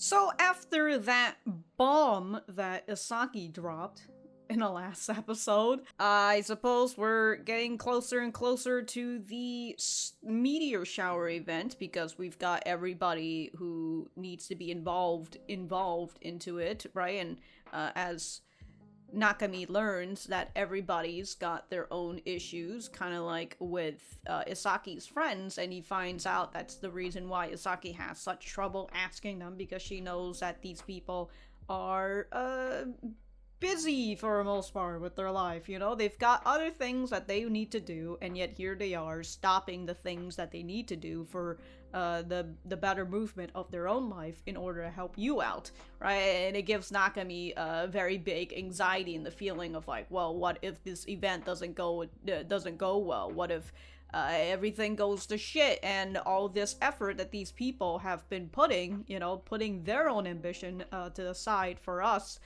So after that bomb that Isaki dropped in the last episode, I suppose we're getting closer and closer to the meteor shower event because we've got everybody who needs to be involved into it, right? And as Nakami learns that everybody's got their own issues, kind of like with Isaki's friends, and he finds out that's the reason why Isaki has such trouble asking them, because she knows that these people are busy for the most part with their life, you know? They've got other things that they need to do, and yet here they are stopping the things that they need to do for the better movement of their own life in order to help you out, right? And it gives Nakami a very big anxiety and the feeling of like, well, what if this event doesn't go well? What if everything goes to shit and all this effort that these people have been putting their own ambition to the side for us,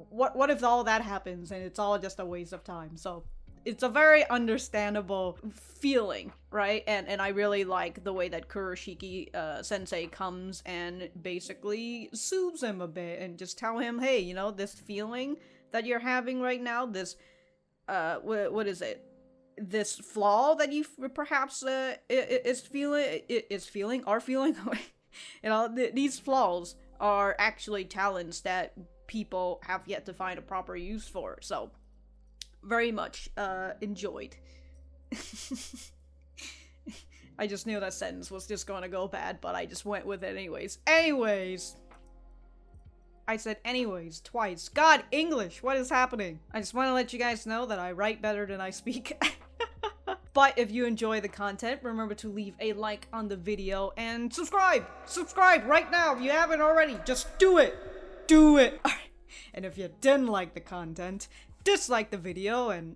what if all that happens and it's all just a waste of time? So it's a very understandable feeling, right? And I really like the way that Kuroshiki sensei comes and basically soothes him a bit and just tell him, hey, you know, this feeling that you're having right now, this what is it, this flaw that you perhaps is feeling you know, these flaws are actually talents that people have yet to find a proper use for. So very much enjoyed. I just knew that sentence was just gonna go bad, but I just went with it anyways. I said anyways twice. God, English, what is happening? I just want to let you guys know that I write better than I speak. But if you enjoy the content, remember to leave a like on the video and subscribe! Subscribe right now if you haven't already! Just do it! Do it! And if you didn't like the content, dislike the video and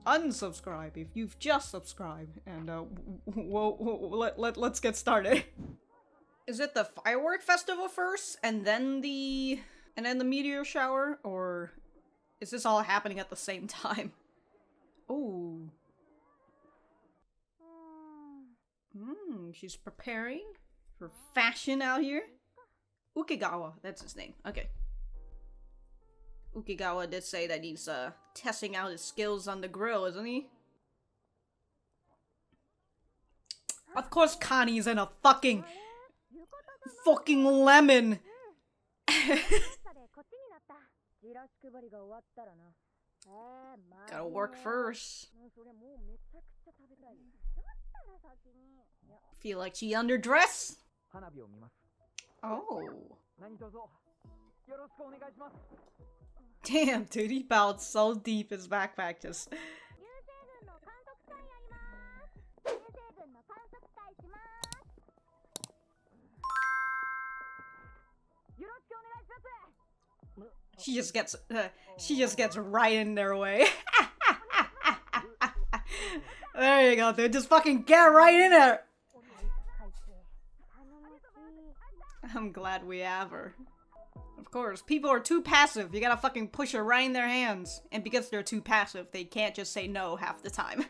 unsubscribe if you've just subscribed. And let's get started. Is it the firework festival first and then the meteor shower, or is this all happening at the same time? Oh. She's preparing for fashion out here. Ukegawa, that's his name. Okay. Ukegawa did say that he's testing out his skills on the grill, isn't he? Of course Kani's in a fucking lemon. Gotta work first. Feel like she underdressed? Oh. Damn, dude, he bowed so deep his backpack just... She just gets right in their way. There you go, dude. Just fucking get right in there. I'm glad we have her. Of course, people are too passive. You gotta fucking push her right in their hands. And because they're too passive, they can't just say no half the time.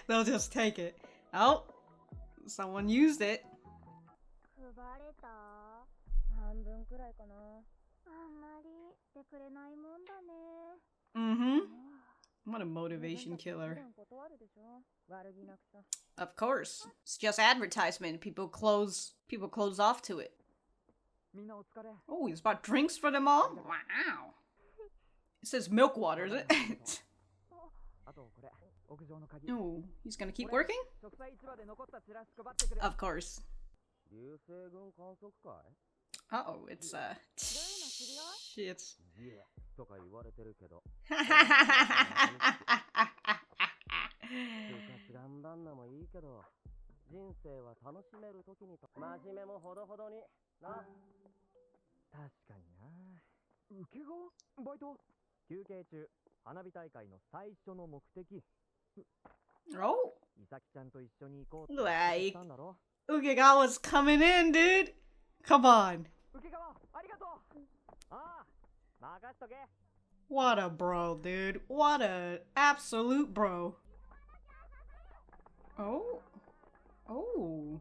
They'll just take it. Oh, someone used it. Mm-hmm. What a motivation killer. Of course. It's just advertisement. People close off to it. Oh, he's bought drinks for them all? Wow. It says milk water, is it? Oh, he's gonna keep working? Of course. Uh-oh, it's shit. Oh, like Ukegawa's coming in, dude. Come on. What a bro, dude. What a absolute bro. Oh. Oh.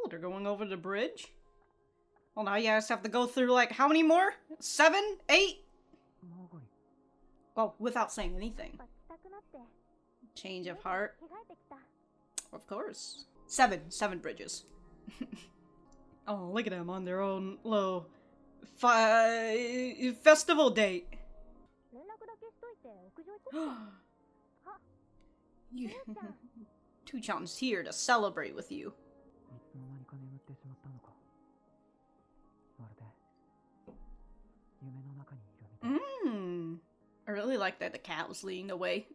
they're going over the bridge? Well, now you guys have to go through, like, how many more? 7? 8? Well, without saying anything. Change of heart. Of course. 7 bridges. Oh, look at them on their own little festival date. You, Two-chan's here to celebrate with you. I really like that the cat was leading the way.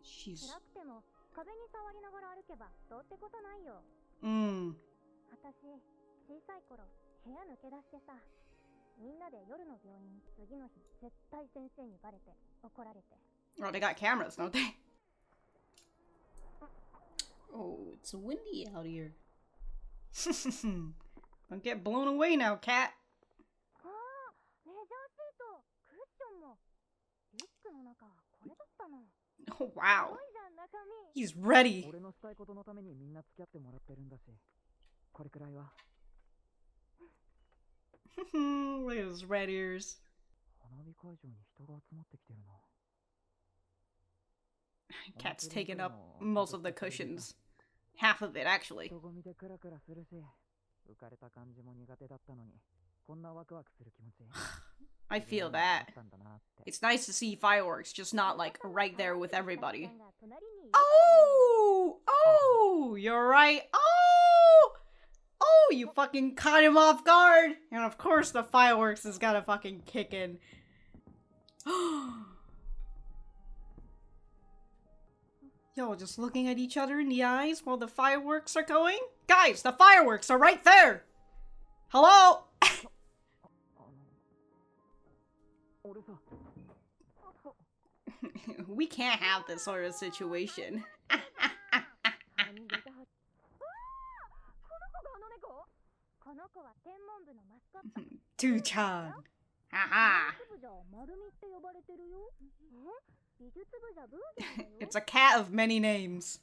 She's... Oh, they got cameras, don't they? Oh, it's windy out here. Don't get blown away now, cat. Oh, wow. He's ready. Look at his red ears. Cat's taking up most of the cushions. Half of it, actually. I feel that. It's nice to see fireworks, just not like right there with everybody. Oh! Oh! You're right. Oh! Oh! You fucking caught him off guard! And of course the fireworks is gonna fucking kick in. Yo, just looking at each other in the eyes while the fireworks are going? Guys, the fireworks are right there! Hello? We can't have this sort of situation. Two-chan. Haha. It's a cat of many names.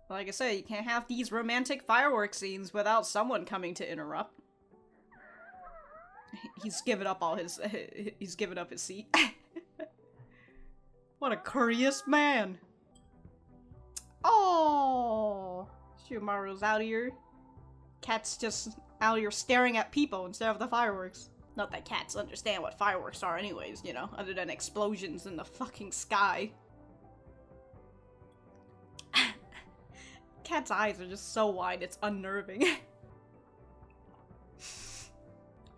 Like I said, you can't have these romantic fireworks scenes without someone coming to interrupt. He's given up all his he's given up his seat. What a courteous man. Oh, Shumaru's out here. Cat's just out here staring at people instead of the fireworks. Not that cats understand what fireworks are anyways, you know, other than explosions in the fucking sky. Cat's eyes are just so wide, it's unnerving.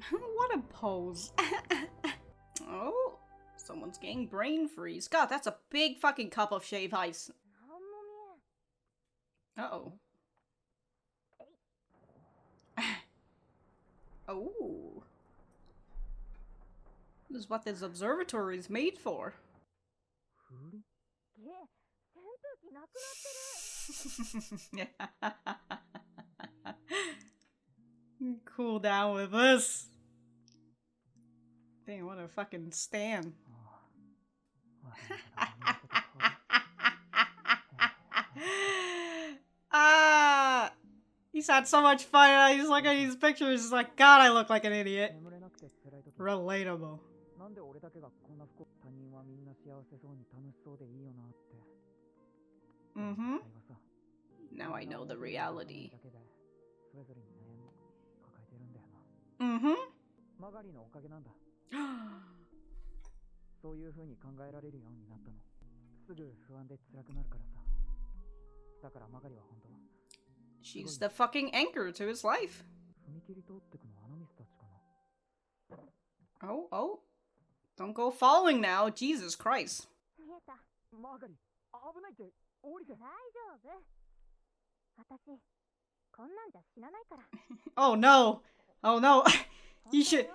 What a pose. Oh, someone's getting brain freeze. God, that's a big fucking cup of shaved ice. Uh-oh. Oh. This is what this observatory is made for. Cool down with us. Damn, what a fucking stand. He's had so much fun. He's looking at these pictures. He's like, God, I look like an idiot. Relatable. Mm-hmm. Now I know the reality. Mm-hmm. She's the fucking anchor to his life. Oh, oh. Don't go falling now, Jesus Christ. Oh no. Oh no. You should...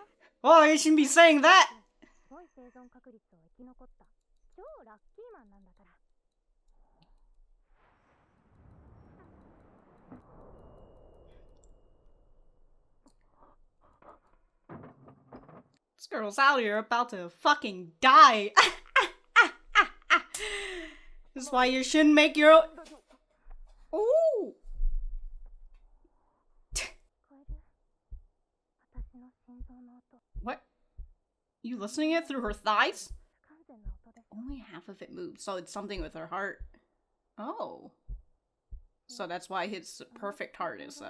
Oh, you shouldn't be saying that. This girl's out here about to fucking die. This is why you shouldn't make your own. Ooh. What? You listening it through her thighs? Only half of it moved, so it's something with her heart. Oh. So that's why his perfect heart is,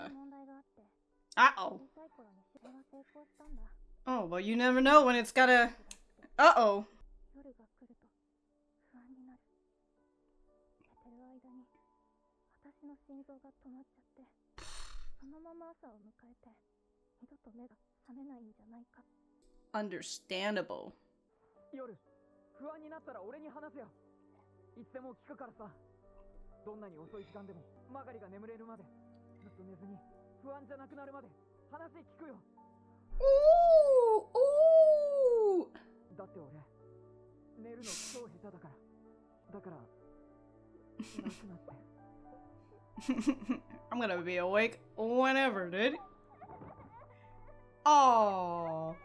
Uh-oh. Oh, well, you never know when it's gotta... Uh-oh. Understandable. Ooh! Ooh! I'm gonna be awake whenever, dude. Oh.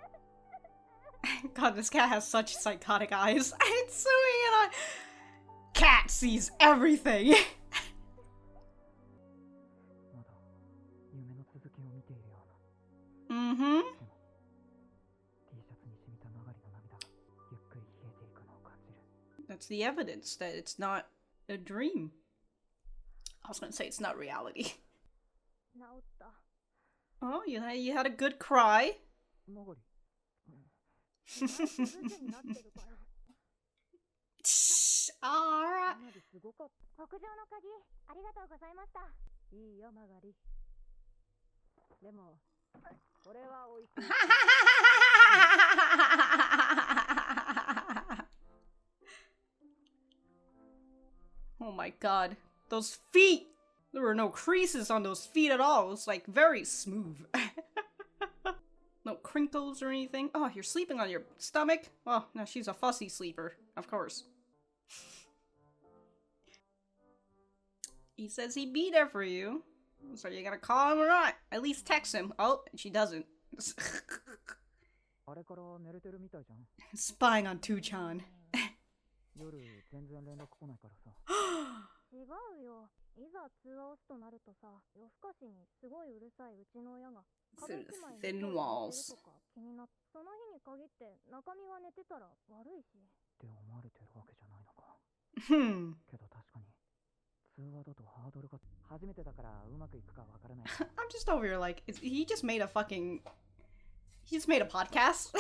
God, this cat has such psychotic eyes. It's suing and cat sees everything. Mm-hmm. That's the evidence that it's not a dream. I was gonna say it's not reality. Oh, you had a good cry. Alright. Oh my god. Those feet! There were no creases on those feet at all. It was like very smooth. No crinkles or anything. Oh, you're sleeping on your stomach? Well, no, she's a fussy sleeper, of course. He says he'd be there for you. So you gotta call him or not? At least text him. Oh, and she doesn't. Spying on Tuchan. Through the thin walls. Hmm. I'm just over here like, he just made a fucking... He just made a podcast?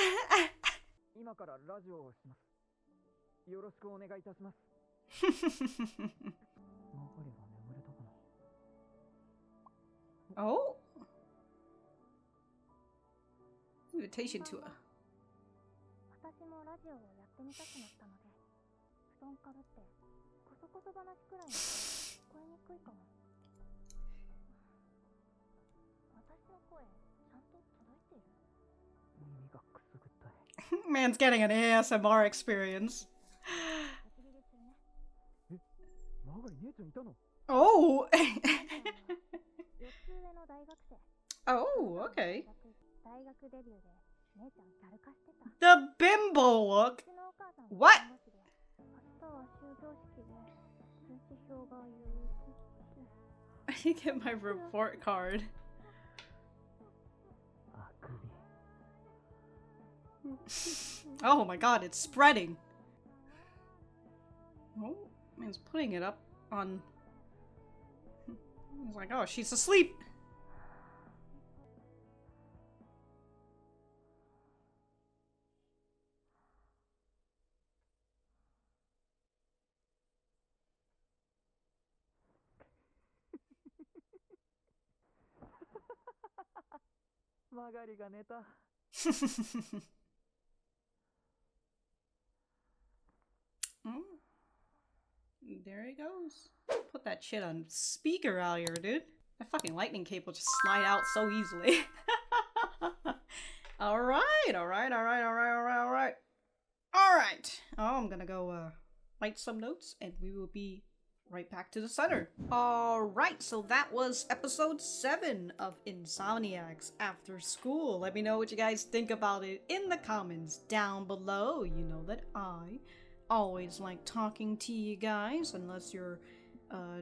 Oh? Invitation to a... Man's getting an ASMR experience. Oh! Oh, okay. The bimbo look? What? I get my report card. Oh my god, it's spreading. Oh, man's putting it up on... He's like, oh, she's asleep. Magari ga neta. Oh. There he goes. Put that shit on speaker out here, dude. That fucking lightning cable just slide out so easily. Alright. Alright. Oh, I'm gonna go write some notes and we will be right back to the center. Alright, so that was episode 7 of Insomniacs After School. Let me know what you guys think about it in the comments down below. You know that I always like talking to you guys, unless you're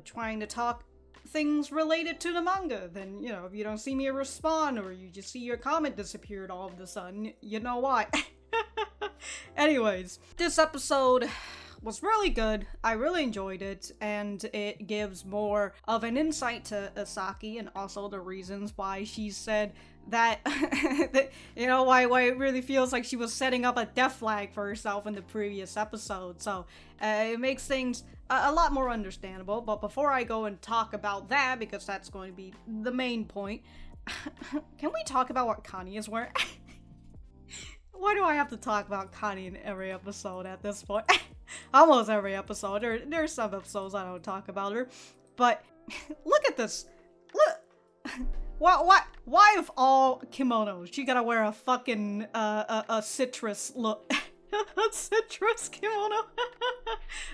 trying to talk things related to the manga. Then, you know, if you don't see me respond, or you just see your comment disappeared all of a sudden, you know why. Anyways, this episode was really good. I really enjoyed it, and it gives more of an insight to Isaki, and also the reasons why she said that, you know, why it really feels like she was setting up a death flag for herself in the previous episode. So it makes things a lot more understandable. But before I go and talk about that, because that's going to be the main point, can we talk about what Kani is wearing? Why do I have to talk about Kani in every episode at this point? Almost every episode. There's some episodes I don't talk about her. But look at this. Look. Why of all kimonos, she gotta wear a fucking a citrus look? A citrus kimono?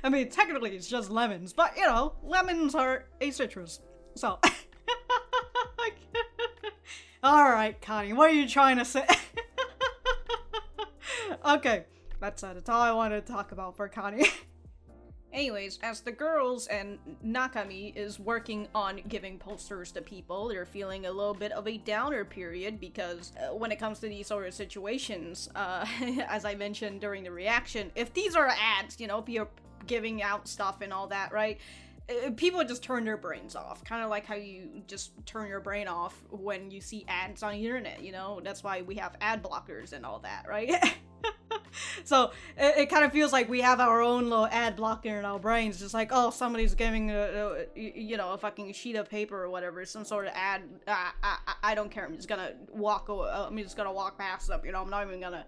I mean, technically it's just lemons, but you know, lemons are a citrus. So. Alright, Kani, what are you trying to say? Okay, that's all I wanted to talk about for Kani. Anyways, as the girls and Nakami is working on giving posters to people, they're feeling a little bit of a downer period because when it comes to these sort of situations, as I mentioned during the reaction, if these are ads, you know, if you're giving out stuff and all that, right? People just turn their brains off, kind of like how you just turn your brain off when you see ads on the internet, you know? That's why we have ad blockers and all that, right? So it kind of feels like we have our own little ad blocker in our brains, just like, oh, somebody's giving you know, a fucking sheet of paper or whatever, some sort of ad. I don't care. I'm just gonna walk past them. You know, I'm not even gonna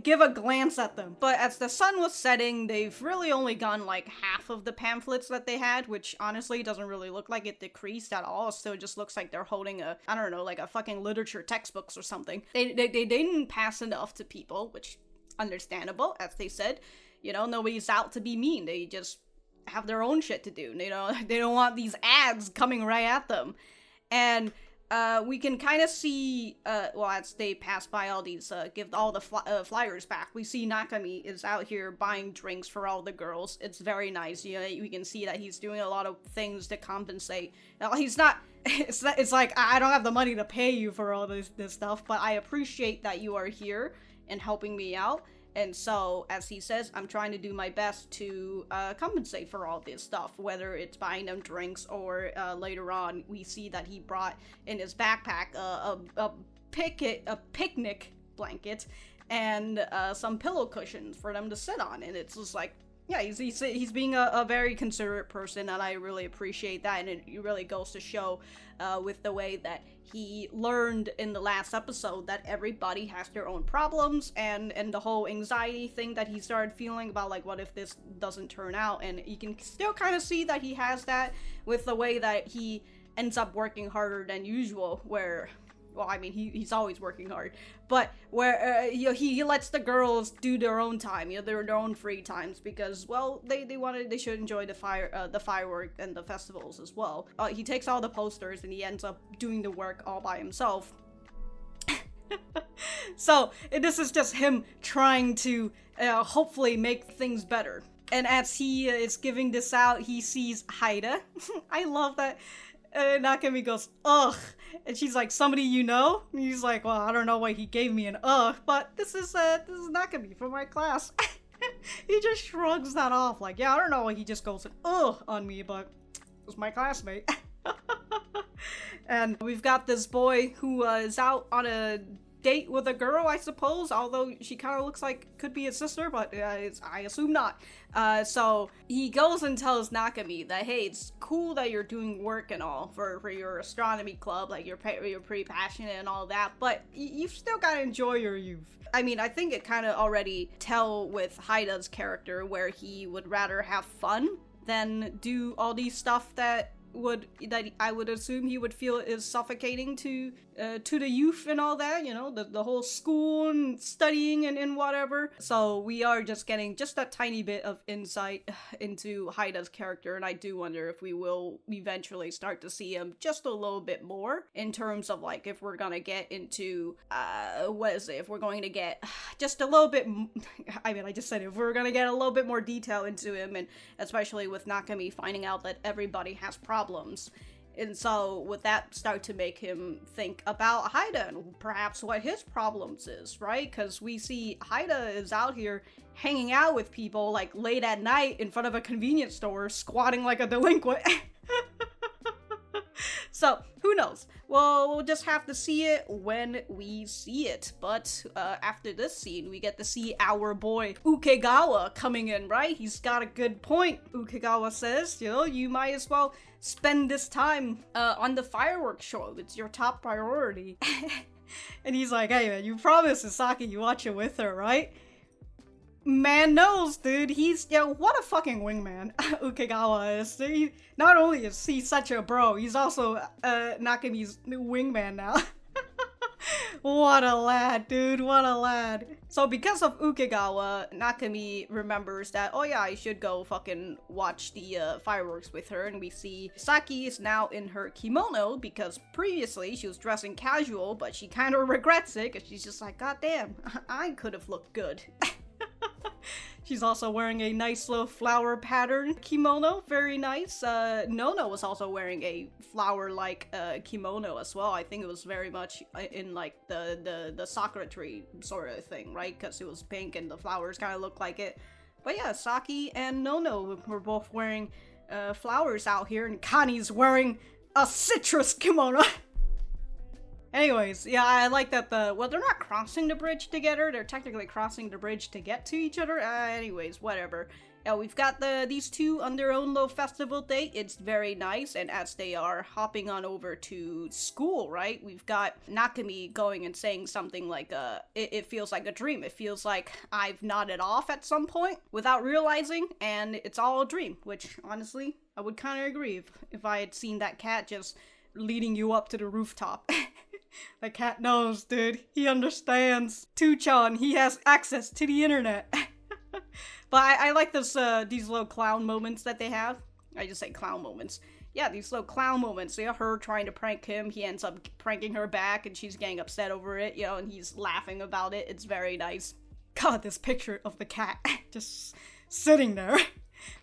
give a glance at them. But as the sun was setting, they've really only gone like half of the pamphlets that they had, which honestly doesn't really look like it decreased at all. So it just looks like they're holding a, I don't know, like a fucking literature textbooks or something. They didn't pass enough to people, which understandable, as they said. You know, nobody's out to be mean. They just have their own shit to do. You know, they don't want these ads coming right at them. And we can kind of see, well, as they pass by all these, give all the flyers back, we see Nakami is out here buying drinks for all the girls. It's very nice. You know, we can see that he's doing a lot of things to compensate. Now, he's not, it's like, I don't have the money to pay you for all this stuff, but I appreciate that you are here and helping me out. And so, as he says, I'm trying to do my best to compensate for all this stuff, whether it's buying them drinks or later on we see that he brought in his backpack a picnic blanket and some pillow cushions for them to sit on. And it's just like, yeah, he's being a very considerate person, and I really appreciate that. And it really goes to show with the way that he learned in the last episode that everybody has their own problems, and the whole anxiety thing that he started feeling about, like, what if this doesn't turn out? And you can still kind of see that he has that with the way that he ends up working harder than usual, where, well, I mean, he's always working hard, but where you know, he lets the girls do their own time, you know, their own free times, because, well, they should enjoy the firework and the festivals as well. He takes all the posters and he ends up doing the work all by himself. So this is just him trying to hopefully make things better. And as he is giving this out, he sees Haida. I love that. Nakami goes, ugh. And she's like, somebody you know? And he's like, well, I don't know why he gave me an ugh, but this is Nakami from my class. He just shrugs that off, like, yeah, I don't know why he just goes an ugh on me, but it was my classmate. And we've got this boy who is out on a date with a girl, I suppose, although she kind of looks like could be his sister, but I assume not. So he goes and tells Nakami that, hey, it's cool that you're doing work and all for your astronomy club, like you're pretty passionate and all that, but you've still got to enjoy your youth. I mean, I think it kind of already tell with Haida's character where he would rather have fun than do all these stuff that I would assume he would feel is suffocating to to the youth and all that, you know, the whole school and studying and whatever. So we are just getting just a tiny bit of insight into Haida's character, and I do wonder if we will eventually start to see him just a little bit more in terms of like if we're gonna get into if we're going to get just a little bit I mean, I just said if we're gonna get a little bit more detail into him, and especially with Nakami finding out that everybody has problems. And so would that start to make him think about Haida and perhaps what his problems is, right? Because we see Haida is out here hanging out with people like late at night in front of a convenience store, squatting like a delinquent. So, who knows? Well, we'll just have to see it when we see it. But after this scene, we get to see our boy Ukegawa coming in, right? He's got a good point. Ukegawa says, you know, you might as well spend this time on the fireworks show. It's your top priority. And he's like, hey man, you promised Isaki you watch it with her, right? Man knows, dude. He's, what a fucking wingman Ukegawa is. Not only is he such a bro, he's also Nakami's new wingman now. What a lad, dude. What a lad. So because of Ukegawa, Nakami remembers that, oh yeah, I should go fucking watch the fireworks with her. And we see Saki is now in her kimono because previously she was dressing casual, but she kind of regrets it because she's just like, god damn, I could have looked good. She's also wearing a nice little flower pattern kimono, very nice. Nono was also wearing a flower-like kimono as well. I think it was very much in like the sakura tree sort of thing, right? Because it was pink and the flowers kind of looked like it. But yeah, Saki and Nono were both wearing flowers out here, and Kani's wearing a citrus kimono. Anyways, yeah, I like that well, they're not crossing the bridge together, they're technically crossing the bridge to get to each other. Anyways, whatever. Yeah, we've got these two on their own little festival date. It's very nice, and as they are hopping on over to school, right, we've got Nakami going and saying something like, it feels like a dream. It feels like I've nodded off at some point without realizing, and it's all a dream, which, honestly, I would kind of agree if I had seen that cat just leading you up to the rooftop. The cat knows, dude. He understands. Tuchan, he has access to the internet. But I like this, these little clown moments that they have. I just say clown moments. Yeah, these little clown moments. Yeah, her trying to prank him. He ends up pranking her back and she's getting upset over it, you know, and he's laughing about it. It's very nice. God, this picture of the cat just sitting there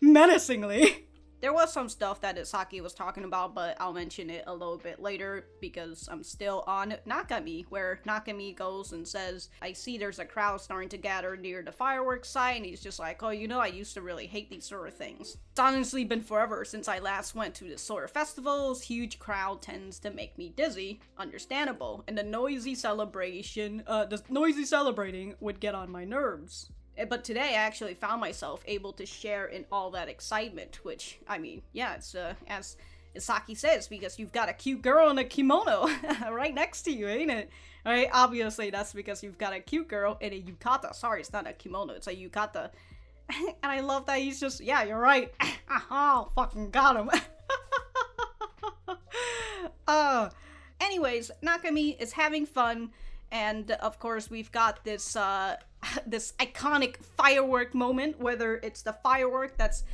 menacingly. There was some stuff that Isaki was talking about, but I'll mention it a little bit later because I'm still on Nakami, where Nakami goes and says, I see there's a crowd starting to gather near the fireworks site, and he's just like, oh, you know, I used to really hate these sort of things. It's honestly been forever since I last went to this sort of festivals. Huge crowd tends to make me dizzy. Understandable. And the noisy celebrating would get on my nerves. But today I actually found myself able to share in all that excitement, which, I mean, yeah, it's, as Isaki says, because you've got a cute girl in a kimono right next to you, ain't it? Right? Obviously, that's because you've got a cute girl in a yukata. Sorry, it's not a kimono, it's a yukata. And I love that he's just, yeah, you're right. Oh, fucking got him. Anyways, Nakami is having fun. And of course, we've got this this iconic firework moment, whether it's the firework that's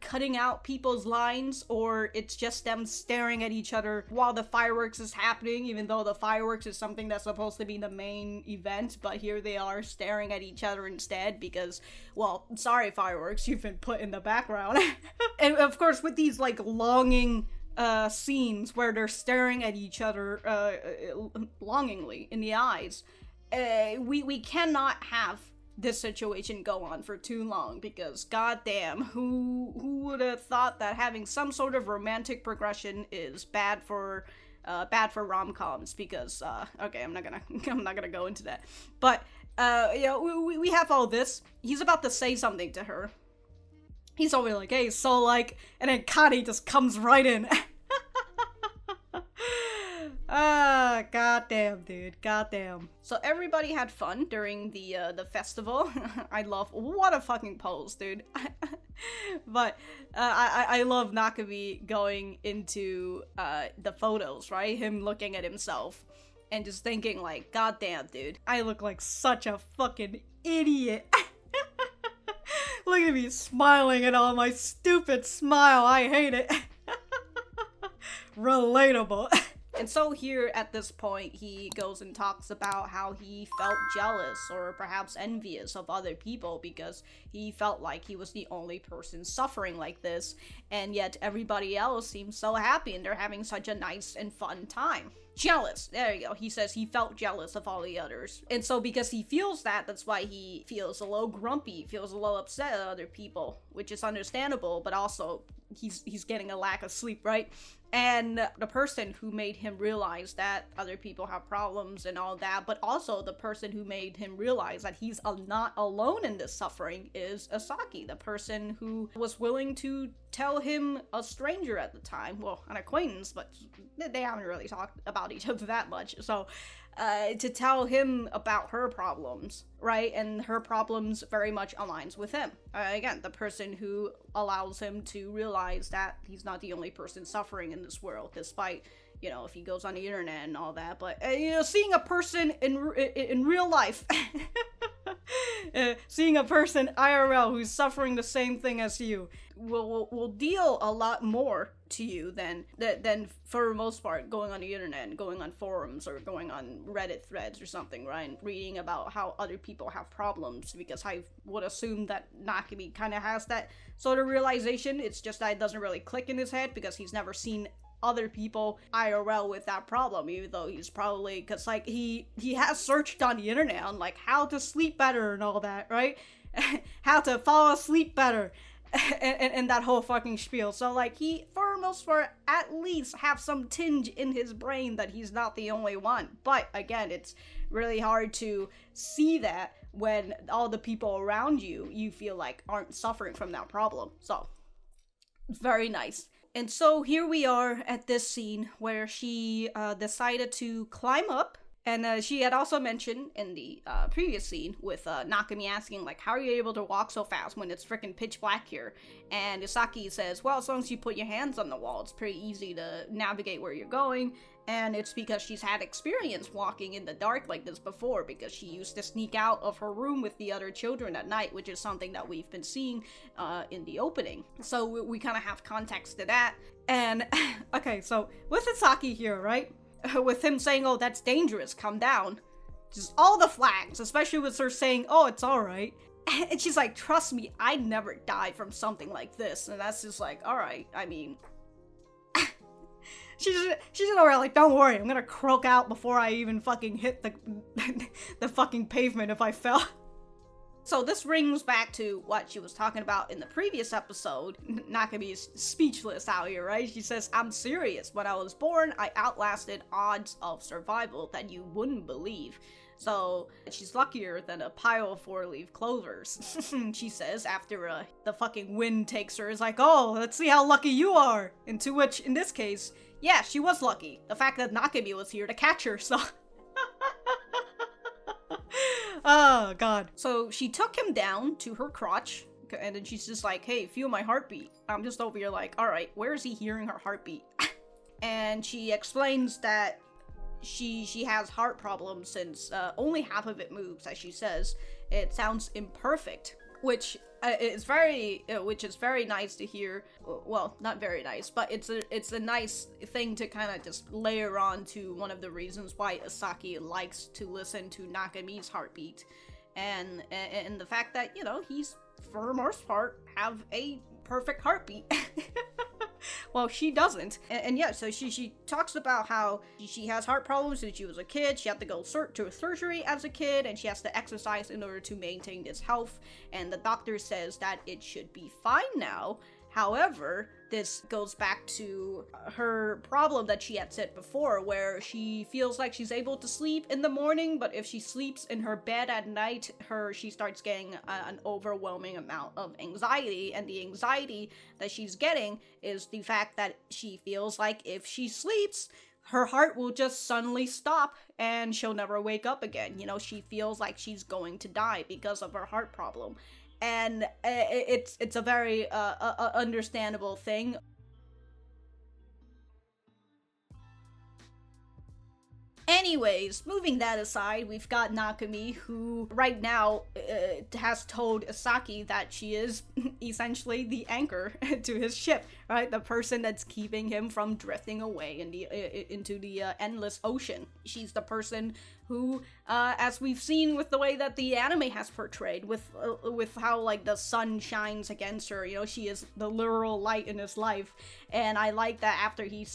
cutting out people's lines, or it's just them staring at each other while the fireworks is happening, even though the fireworks is something that's supposed to be the main event, but here they are staring at each other instead because, well, sorry fireworks, you've been put in the background. And of course, with these, like, longing scenes where they're staring at each other longingly in the eyes, we cannot have this situation go on for too long, because goddamn, who would have thought that having some sort of romantic progression is bad for rom-coms? Because okay, I'm not gonna go into that, but you know, we have all this. He's about to say something to her. He's over like, hey, so like, and then Kani just comes right in. Ah, goddamn, dude, goddamn. So everybody had fun during the festival. I love, what a fucking pose, dude. But I love Nakami going into the photos, right? Him looking at himself. and just thinking like, goddamn, dude, I look like such a fucking idiot. Look at me smiling and all my stupid smile. I hate it. Relatable. And so here at this point, he goes and talks about how he felt jealous or perhaps envious of other people because he felt like he was the only person suffering like this, and yet everybody else seems so happy and they're having such a nice and fun time. Jealous. There you go. He says he felt jealous of all the others. And so because he feels that, that's why he feels a little grumpy, feels a little upset at other people, which is understandable, but also he's getting a lack of sleep, right? And the person who made him realize that other people have problems and all that, but also the person who made him realize that he's not alone in this suffering is Isaki, the person who was willing to tell him, a stranger at the time, well, an acquaintance, but they haven't really talked about each other that much, so to tell him about her problems, right? And her problems very much aligns with him. Again, the person who allows him to realize that he's not the only person suffering in this world, despite, you know, if he goes on the internet and all that. But, you know, seeing a person in real life, seeing a person IRL who's suffering the same thing as you will deal a lot more to you than for the most part going on the internet and going on forums or going on Reddit threads or something, right? And reading about how other people have problems, because I would assume that Nakami kind of has that sort of realization. It's just that it doesn't really click in his head because he's never seen other people IRL with that problem, even though he's probably, because like he has searched on the internet on like how to sleep better and all that, right? How to fall asleep better. And that whole fucking spiel. So like he, for most part, at least have some tinge in his brain that he's not the only one. But again, it's really hard to see that when all the people around you feel like aren't suffering from that problem. So very nice. And so here we are at this scene where she decided to climb up. And she had also mentioned in the previous scene with Nakami asking, like, how are you able to walk so fast when it's freaking pitch black here? And Isaki says, well, as long as you put your hands on the wall, it's pretty easy to navigate where you're going. And it's because she's had experience walking in the dark like this before, because she used to sneak out of her room with the other children at night, which is something that we've been seeing in the opening. So we kind of have context to that. And, okay, so with Isaki here, right? With him saying, oh, that's dangerous, calm down. Just all the flags, especially with her saying, oh, it's alright. And she's like, trust me, I'd never die from something like this. And that's just like, alright, I mean... she's already like, don't worry, I'm gonna croak out before I even fucking hit the fucking pavement if I fell. So this rings back to what she was talking about in the previous episode. Nakami is speechless out here, right? She says, I'm serious. When I was born, I outlasted odds of survival that you wouldn't believe. So she's luckier than a pile of 4-leaf clovers. She says after the fucking wind takes her. Is like, oh, let's see how lucky you are. And to which, in this case, yeah, she was lucky. The fact that Nakami was here to catch her, so... Oh, God. So she took him down to her crotch, and then she's just like, hey, feel my heartbeat. I'm just over here like, alright, where is he hearing her heartbeat? And she explains that she has heart problems since only half of it moves, as she says. It sounds imperfect, which is very nice to hear. Well, not very nice, but it's a nice thing to kind of just layer on to one of the reasons why Isaki likes to listen to Nakami's heartbeat, and the fact that, you know, he's for the most part have a perfect heartbeat. Well, she doesn't. And yeah, so she talks about how she has heart problems since she was a kid. She had to go to a surgery as a kid, and she has to exercise in order to maintain this health. And the doctor says that it should be fine now. However, this goes back to her problem that she had said before, where she feels like she's able to sleep in the morning, but if she sleeps in her bed at night, she starts getting an overwhelming amount of anxiety, and the anxiety that she's getting is the fact that she feels like if she sleeps, her heart will just suddenly stop and she'll never wake up again. You know, she feels like she's going to die because of her heart problem. And it's a very understandable thing. Anyways, moving that aside, we've got Nakami, who right now has told Isaki that she is essentially the anchor to his ship, right? The person that's keeping him from drifting away into the endless ocean. She's the person who, as we've seen with the way that the anime has portrayed, with how like the sun shines against her, you know, she is the literal light in his life. And I like that after he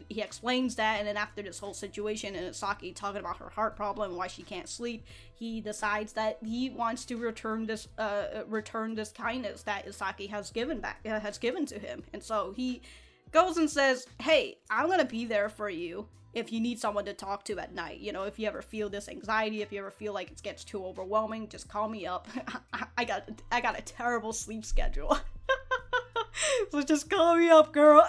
explains that, and then after this whole situation and Isaki talking about her heart problem and why she can't sleep, he decides that he wants to return this kindness that Isaki has given to him. And so he goes and says, "Hey, I'm gonna be there for you if you need someone to talk to at night. You know, if you ever feel this anxiety, if you ever feel like it gets too overwhelming, just call me up. I got a terrible sleep schedule." So just call me up, girl.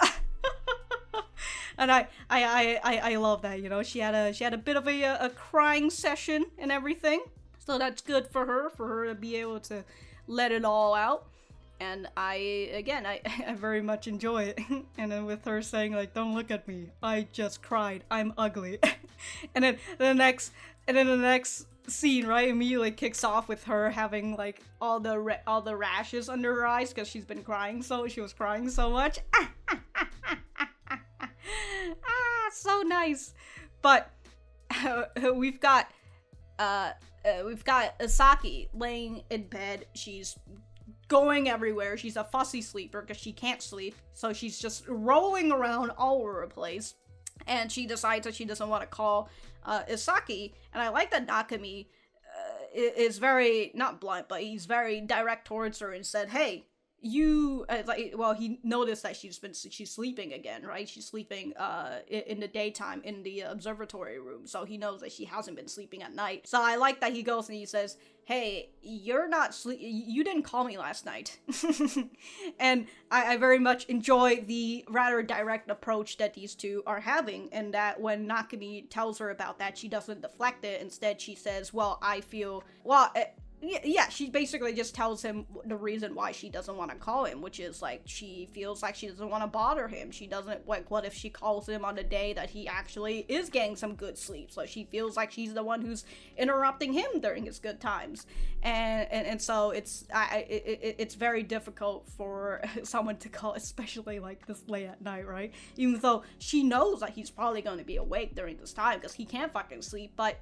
And I love that, you know. She had a bit of a crying session and everything. So that's good for her to be able to let it all out. And I very much enjoy it. And then with her saying like, "Don't look at me, I just cried, I'm ugly." And then the next scene, right, immediately kicks off with her having like all the rashes under her eyes because she was crying so much. So nice. But we've got Isaki laying in bed. She's going everywhere. She's a fussy sleeper because she can't sleep, so she's just rolling around all over the place. And she decides that she doesn't want to call Isaki. And I like that Nakami is very, not blunt, but he's very direct towards her and said, "Hey, you," he noticed that she's sleeping again, right? She's sleeping in the daytime in the observatory room, so he knows that she hasn't been sleeping at night. So I like that he goes and he says, "Hey, you're not you didn't call me last night." And I very much enjoy the rather direct approach that these two are having, and that when Nakami tells her about that, she doesn't deflect it. Instead, she says, yeah, she basically just tells him the reason why she doesn't want to call him, which is like she feels like she doesn't want to bother him. She doesn't, like, what if she calls him on a day that he actually is getting some good sleep? So she feels like she's the one who's interrupting him during his good times, and so it's very difficult for someone to call, especially like this late at night, right? Even though she knows that he's probably going to be awake during this time because he can't fucking sleep, but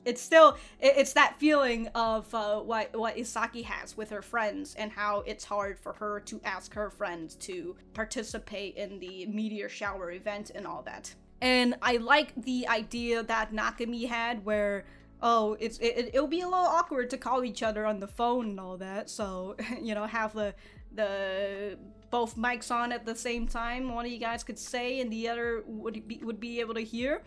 it's still, it's that feeling of what Isaki has with her friends, and how it's hard for her to ask her friends to participate in the meteor shower event and all that. And I like the idea that Nakami had where, it'll be a little awkward to call each other on the phone and all that, so, you know, have the both mics on at the same time. One of you guys could say and the other would be able to hear.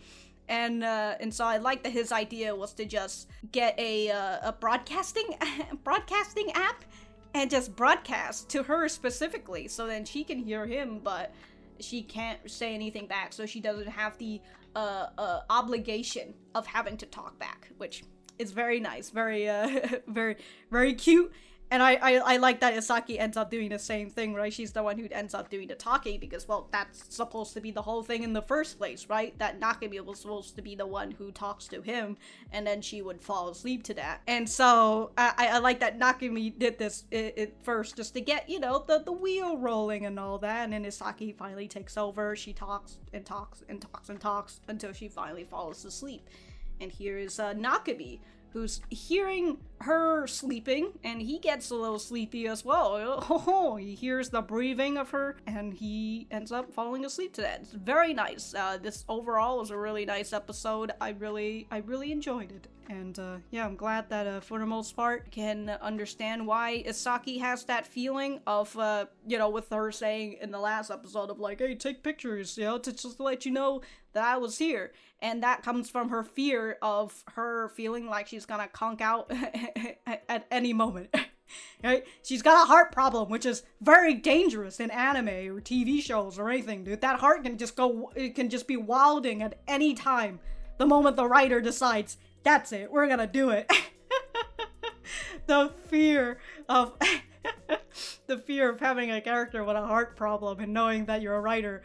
And so I like that his idea was to just get a broadcasting app and just broadcast to her specifically, so then she can hear him, but she can't say anything back, so she doesn't have the obligation of having to talk back, which is very nice, very very cute. And I like that Isaki ends up doing the same thing, right? She's the one who ends up doing the talking because, well, that's supposed to be the whole thing in the first place, right? That Nakami was supposed to be the one who talks to him, and then she would fall asleep to that. And so I like that Nakami did this it first just to get, you know, the wheel rolling and all that, and then Isaki finally takes over. She talks and talks and talks and talks until she finally falls asleep. And here is Nakami, who's hearing her sleeping, and he gets a little sleepy as well. He hears the breathing of her, and he ends up falling asleep to that. It's very nice. This overall was a really nice episode. I really enjoyed it. And yeah, I'm glad that for the most part, can understand why Isaki has that feeling of, you know, with her saying in the last episode of like, "Hey, take pictures, you know, to just let you know that I was here." And that comes from her fear of her feeling like she's gonna conk out at any moment. Right? She's got a heart problem, which is very dangerous in anime or TV shows or anything, dude. That heart can just be wilding at any time. The moment the writer decides, that's it, we're gonna do it. The fear of having a character with a heart problem and knowing that you're a writer,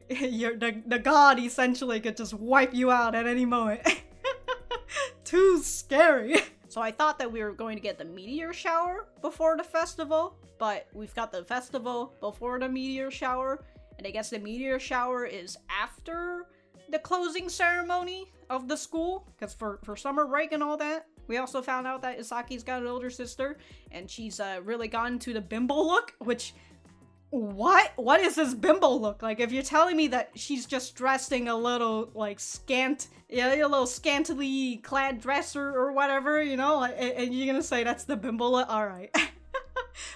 the god essentially could just wipe you out at any moment. too scary. So I thought that we were going to get the meteor shower before the festival, but we've got the festival before the meteor shower, and I guess the meteor shower is after the closing ceremony of the school, because for summer break and all that. We also found out that Isaki's got an older sister, and she's really gotten to the bimbo look, which... What is this bimbo look? Like, if you're telling me that she's just dressing a little, like, a little scantily clad dress or whatever, you know, and you're gonna say that's the bimbo look? Alright.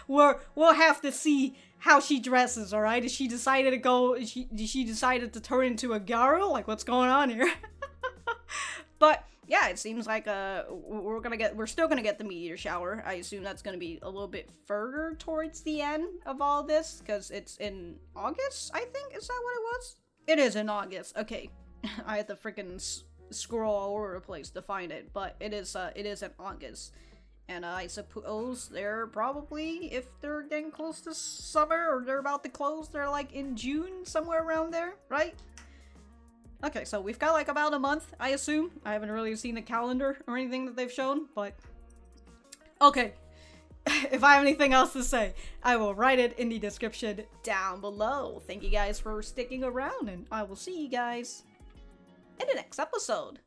We'll have to see how she dresses, alright? Did she decided to turn into a gyaro? Like, what's going on here? But yeah, it seems like we're still gonna get the meteor shower. I assume that's gonna be a little bit further towards the end of all this, because it's in August, I think? Is that what it was? It is in August. Okay. I had to freaking scroll all over the place to find it, but it is in August. And I suppose they're probably, if they're getting close to summer, or they're about to close, they're like in June, somewhere around there, right? Okay, so we've got like about a month, I assume. I haven't really seen the calendar or anything that they've shown, but... Okay. If I have anything else to say, I will write it in the description down below. Thank you guys for sticking around, and I will see you guys in the next episode.